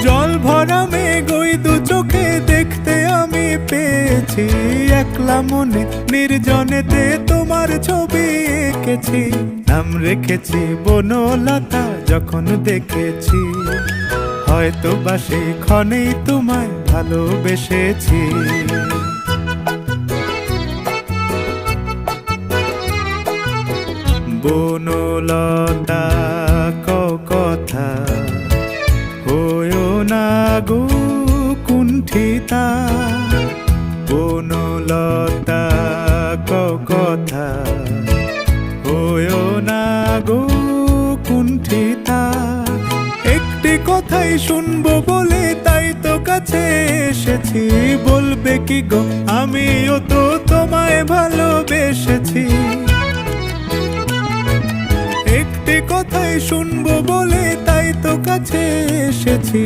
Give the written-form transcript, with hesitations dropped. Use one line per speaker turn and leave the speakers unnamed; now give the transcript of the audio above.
জল ভরা মেঘ ওই দু চোখে দেখতে আমি পেয়েছি, একলা মনে নির্জনেতে তোমার ছবি এঁকেছি। নাম রেখেছি বনলতা যখন দেখেছি, হয়তো বা সেই ক্ষণেই তোমায় ভালোবেসেছি। বনলতা কথা হয়ো না গো কুণ্ঠিতা, বনলতা কথা হয়ো না গো কুণ্ঠিতা। একটি কথাই শুনবো বলে তাই তো কাছে এসেছি, বলবে কি গো আমিও তো তোমায় ভালোবেসেছি। একটি কথাই শুনবো বলে তাই তো কাছে এসেছি,